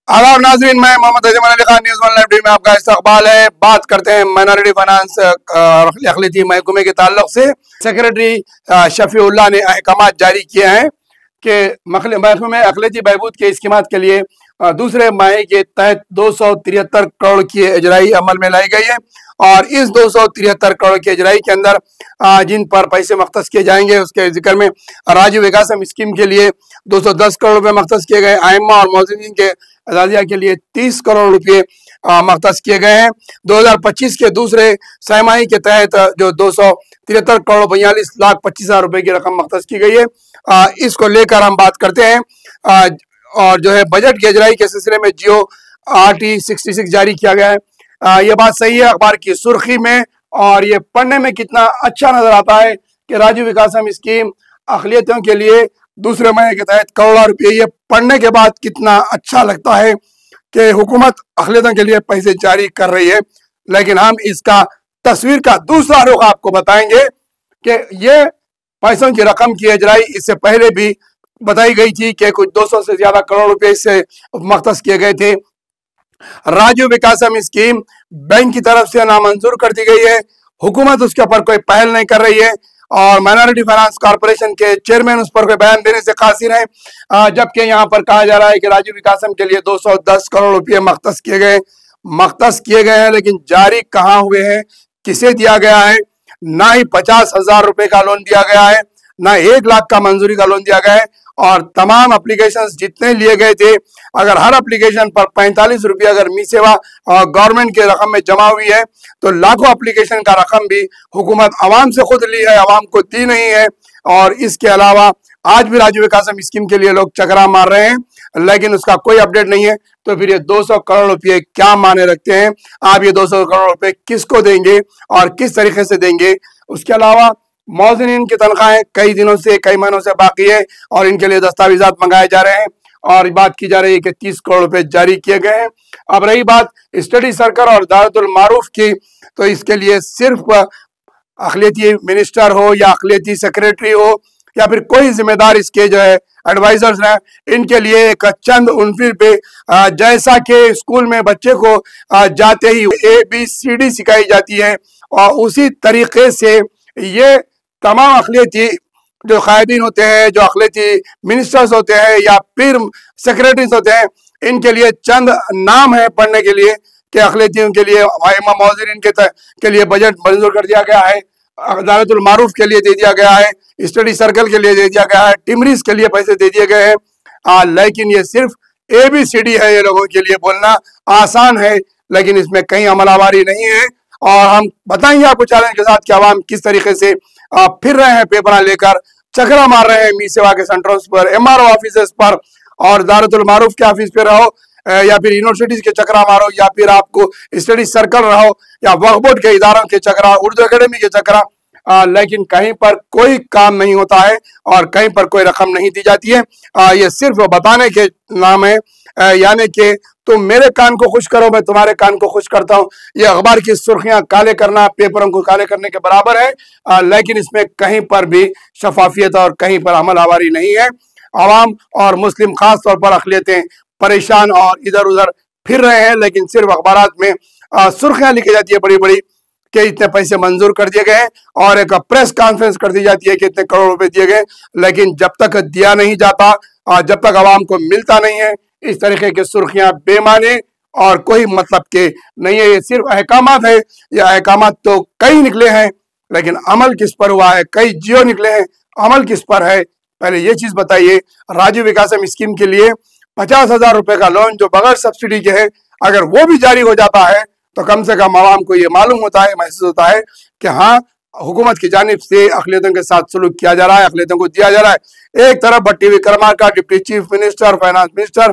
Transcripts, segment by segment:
आदाब नाजरीन, मैं Mohammad Ajmal Ali Khan, news one live TV में आपका इस्तकबाल है। बात करते हैं माइनॉरिटी फाइनेंस अखिलती महकमे के ताल्लुक से। सेक्रेटरी शफीउल्लाह ने अहकाम जारी किए हैं कि महकमे अखिलती बहबूद के स्कीमात के लिए दूसरे माहे के तहत 273 करोड़ की इजराई अमल में लाई गई है और इस 273 करोड़ की इजराई के अंदर जिन पर पैसे मख्तस किए जाएंगे उसके जिक्र में राजीव विकासम स्कीम के लिए 210 करोड़ रुपए मख्तस किए गए। आइम्मा और मौजूदीन के अदालिया के लिए 30 करोड़ रुपए मख्तस किए गए हैं। 2025 के दूसरे सहमाही के तहत जो 273 करोड़ 42 लाख 25 हजार रुपए की रकम मख्तस की गई है। इसको लेकर हम बात करते हैं और जो है बजट की इजराई के सिलसिले में जियो RT 66 जारी किया गया है। ये बात सही है, अखबार की सुर्खी में, और ये पढ़ने में कितना अच्छा नजर आता है कि राजीव विकासम स्कीम अखिलियतों के लिए दूसरे महीने के तहत करोड़ों रुपये। ये पढ़ने के बाद कितना अच्छा लगता है कि हुकूमत अखिलियतों के लिए पैसे जारी कर रही है। लेकिन हम इसका तस्वीर का दूसरा रुख आपको बताएंगे कि ये पैसों की रकम की इजराई इससे पहले भी बताई गई थी कि कुछ 200 से ज्यादा करोड़ रुपए इससे मख्तस किए गए थे। राजीव विकासम स्कीम बैंक की तरफ से नामंजूर कर दी गई है, हुकूमत उसके ऊपर कोई पहल नहीं कर रही है और माइनॉरिटी फाइनेंस कॉर्पोरेशन के चेयरमैन उस पर कोई बयान देने से कासिर हैं। जबकि यहाँ पर कहा जा रहा है कि राजीव विकासम के लिए 210 करोड़ रुपए मख्तस किए गए हैं, लेकिन जारी कहाँ हुए हैं, किसे दिया गया है? ना ही 50,000 रुपए का लोन दिया गया है, ना 1 लाख का मंजूरी का लोन दिया गया है। और तमाम एप्लीकेशंस जितने लिए गए थे, अगर हर एप्लीकेशन पर 45 रुपये अगर मी सेवा गवर्नमेंट के रकम में जमा हुई है तो लाखों एप्लीकेशन का रकम भी हुकूमत आवाम से खुद ली है, आवाम को दी नहीं है। और इसके अलावा आज भी राजीव विकासम स्कीम के लिए लोग चकरा मार रहे हैं, लेकिन उसका कोई अपडेट नहीं है। तो फिर ये 200 करोड़ रुपये क्या माने रखते हैं? आप ये 200 करोड़ रुपये किसको देंगे और किस तरीके से देंगे? उसके अलावा मौजूदीन की तनख्वाहें कई दिनों से, कई महीनों से बाकी है और इनके लिए दस्तावेजात मंगाए जा रहे हैं और बात की जा रही है कि 30 करोड़ रुपए जारी किए गए हैं। अब रही बात स्टडी सर्कल और दारुल मारूफ की, तो इसके लिए सिर्फ अखिलती मिनिस्टर हो या अखिलती सेक्रेटरी हो या फिर कोई जिम्मेदार इसके जो है एडवाइजर्स हैं, इनके लिए एक चंद उनफिर पे जैसा कि स्कूल में बच्चे को जाते ही ABCD सिखाई जाती है और उसी तरीके से ये तमाम अखिलती जो कायदीन होते हैं, जो अखिलती मिनिस्टर्स होते हैं या फिर सेक्रेटरीज होते हैं, इनके लिए चंद नाम है पढ़ने के लिए कि अखिलतियों के लिए मौजूदीन के लिए बजट मंजूर कर दिया गया है, दारुल मारूफ के लिए दे दिया गया है, स्टडी सर्कल के लिए दे दिया गया है, टिमरीज के लिए पैसे दे दिए गए हैं। लेकिन ये सिर्फ ABCD है। ये लोगों के लिए बोलना आसान है, लेकिन इसमें कहीं अमलावारी नहीं है। और हम बताएंगे आपको चैलेंज के साथ कि आवाम किस तरीके से फिर रहे हैं पेपर लेकर, चकरा मार रहे हैं मी सेवा के सेंटर्स पर, MRO ऑफिस पर और दारुल मारूफ के ऑफिस पे रहो या फिर यूनिवर्सिटीज के चकरा मारो या फिर आपको स्टडी सर्कल रहो या वक्फ बोर्ड के इदारों के चकरा, उर्दू अकेडमी के चकरा, लेकिन कहीं पर कोई काम नहीं होता है और कहीं पर कोई रकम नहीं दी जाती है। ये सिर्फ बताने के नाम है, यानी कि तुम मेरे कान को खुश करो, मैं तुम्हारे कान को खुश करता हूँ। ये अखबार की सुर्खियां काले करना पेपरों को काले करने के बराबर है, लेकिन इसमें कहीं पर भी शफाफियत और कहीं पर अमल आवारी नहीं है। आवाम और मुस्लिम खास तौर पर अखिलियतें परेशान और इधर उधर फिर रहे हैं, लेकिन सिर्फ अखबारात में सुर्खियां लिखी जाती है बड़ी बड़ी कि इतने पैसे मंजूर कर दिए गए और एक प्रेस कॉन्फ्रेंस कर दी जाती है कि इतने करोड़ रुपए दिए गए, लेकिन जब तक दिया नहीं जाता और जब तक आवाम को मिलता नहीं है, इस तरीके की सुर्खियां बेमाने और कोई मतलब के नहीं है। ये सिर्फ अहकामात है। ये अहकामात तो कई निकले हैं, लेकिन अमल किस पर हुआ है? कई जियो निकले हैं, अमल किस पर है? पहले ये चीज बताइए। राजीव विकासम स्कीम के लिए 50,000 रुपए का लोन जो बगैर सब्सिडी के है, अगर वो भी जारी हो जाता है तो कम से कम आवाम को ये मालूम होता है, महसूस होता है कि हाँ, हुकूमत की जानिब से अखिलियतों के साथ सलूक किया जा रहा है, अखिलियतों को दिया जा रहा है। एक तरफ Bhatti Vikramarka deputy chief minister, finance minister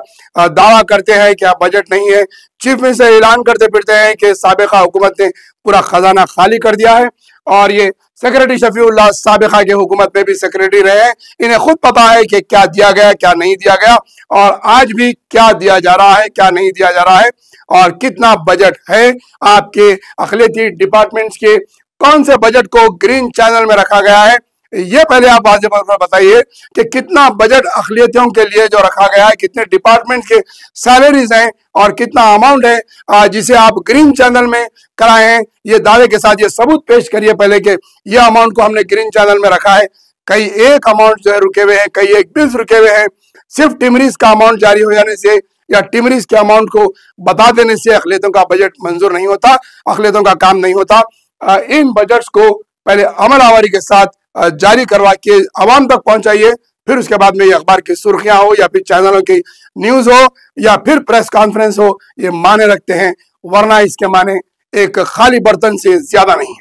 दावा करते हैं कि अब बजट नहीं है, चीफ मिनिस्टर ऐलान करते फिरते हैं कि साबिका हुकूमत ने पूरा खजाना खाली कर दिया है। और ये सेक्रेटरी शफीउल्लाह साबिका के हुकूमत में भी सेक्रेटरी रहे हैं, इन्हें खुद पता है कि क्या दिया गया क्या नहीं दिया गया और आज भी क्या दिया जा रहा है क्या नहीं दिया जा रहा है और कितना बजट है। आपके अखिलती डिपार्टमेंट्स के कौन से बजट को ग्रीन चैनल में रखा गया है ये पहले आप वाजिब बताइए कि कितना बजट अक़लियतियों के लिए जो रखा गया है, कितने डिपार्टमेंट के सैलरीज हैं और कितना अमाउंट है जिसे आप ग्रीन चैनल में कराए हैं। ये दावे के साथ ये सबूत पेश करिए पहले कि ये अमाउंट को हमने ग्रीन चैनल में रखा है। कई एक अमाउंट जो है रुके हुए हैं, कई एक बिल्स रुके हुए हैं। सिर्फ टिमरीज का अमाउंट जारी हो जाने से या टिमरीज के अमाउंट को बता देने से अक़लियतों का बजट मंजूर नहीं होता, अक़लियतों का काम नहीं होता। इन बजट्स को पहले अमल आवारी के साथ जारी करवा के आवाम तक पहुंचाइए, फिर उसके बाद में ये अखबार की सुर्खियां हो या फिर चैनलों की न्यूज हो या फिर प्रेस कॉन्फ्रेंस हो, ये माने रखते हैं, वरना इसके माने एक खाली बर्तन से ज्यादा नहीं है।